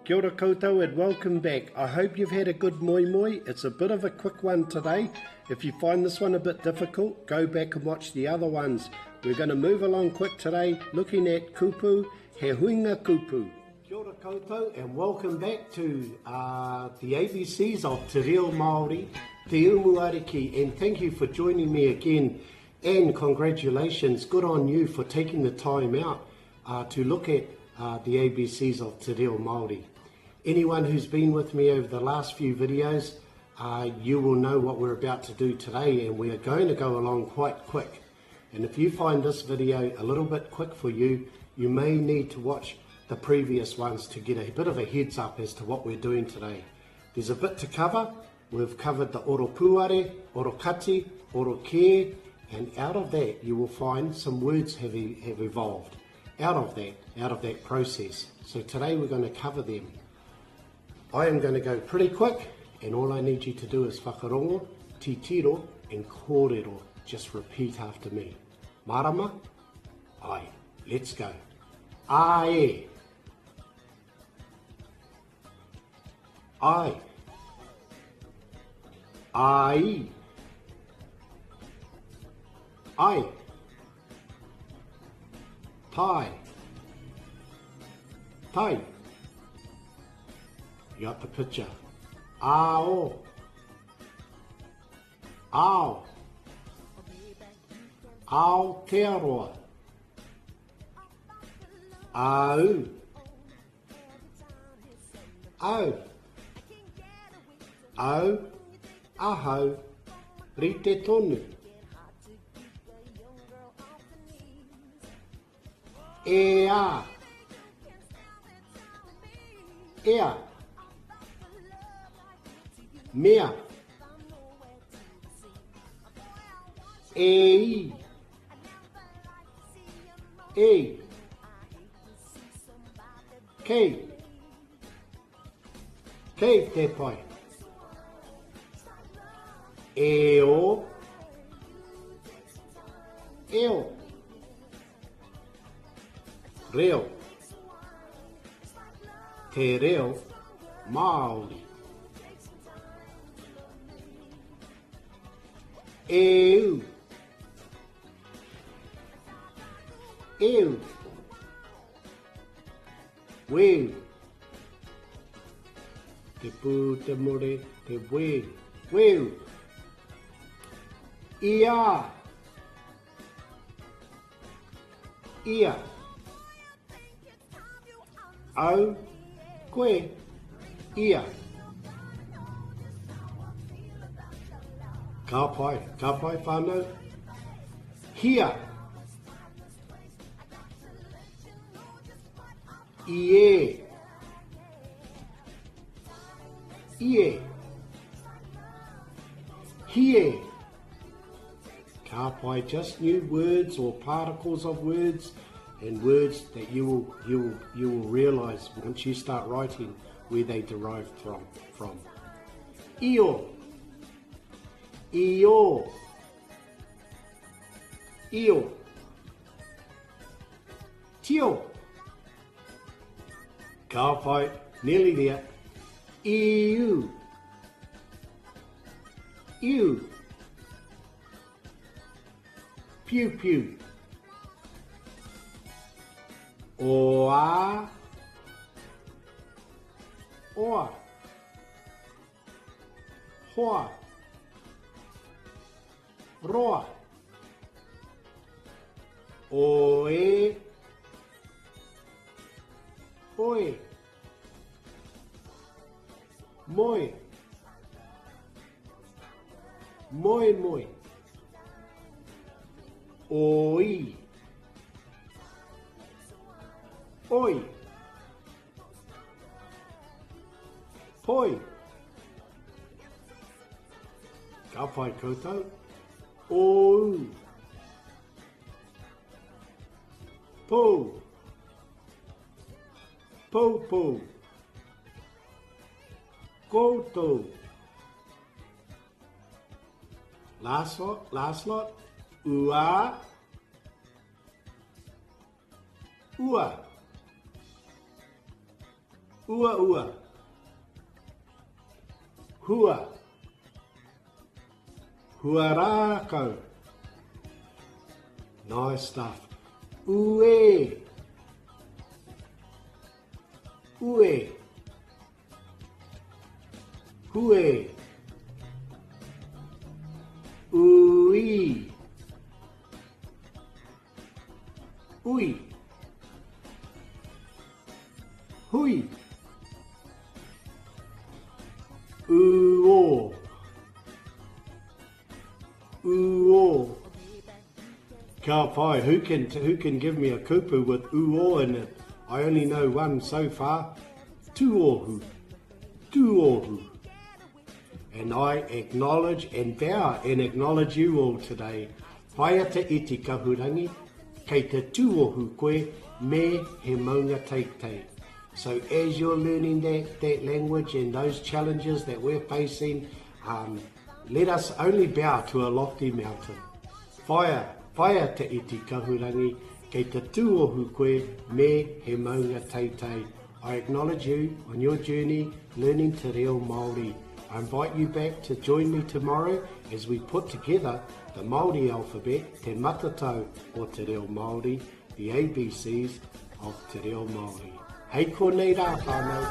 Kia ora koutou and welcome back. I hope you've had a good moi moi. It's a bit of a quick one today. If you find this one a bit difficult, go back and watch the other ones. We're going to move along quick today, looking at KUPU, he huinga KUPU. Kia ora koutou and welcome back to the ABCs of Te Reo Māori, Te Umuariki, and thank you for joining me again. And congratulations, good on you for taking the time out to look at the ABCs of Te Reo Māori. Anyone who's been with me over the last few videos, you will know what we're about to do today, and we are going to go along quite quick. And if you find this video a little bit quick for you, you may need to watch the previous ones to get a bit of a heads up as to what we're doing today. There's a bit to cover. We've covered the oro puare, oro kati, oro ke, and out of that you will find some words have evolved out of that process. So today we're going to cover them. I am going to go pretty quick, and all I need you to do is whakarongo, titiro, and kōrero. Just repeat after me. Marama, ai. Let's go. Ae. Ai. Ai. Ai. Tai. Tai. You got the picture. Ao. Ao. Aotearoa. Au. Au. Au. Ahau. Rite tonu. Ea. Ea. Mea. Ei. Ei. Kei. Kei te pai. Eo. Eo. Reo. Te reo Māori. Eu. Eu. Weu. Te pū, te more, te weu. Weu. Ia. Ia. Au. Koe. Ia. Ka pai whānau. Hia. Ie. Ie. Hie. Ka pai, just new words or particles of words, and words that you will realise once you start writing where they derive from. Io. Io. Io. Tio. Ka pai, nearly there. Iu. Iu. Pew pew. Oa. Oa. Hoa. Roa. Oe. Oe. Moi. Moi moi. Oi. Oi. Poi. Ka pai koutou. Ou. Po. Po po. Koutou. Last lot. Ua. Ua. ua ua, hua, huarākau. Nice stuff. Ue, ue, hue, ui, ui, hui, uo, uo. Ka pai, who can give me a kupu with uo in it? I only know one so far. Tuohu, tuohu. And I acknowledge and vow and acknowledge you all today. Paia te iti kahurangi, kei te tuohu koe me he maunga teitei. So as you're learning that language and those challenges that we're facing, let us only bow to a lofty mountain. Whaia te iti kahurangi, kei te tuohu koe me he maunga teitei. I acknowledge you on your journey learning Te Reo Māori. I invite you back to join me tomorrow as we put together the Māori alphabet, te matatau o Te Reo Māori, the ABCs of Te Reo Māori. Hei ko nei rā whānau.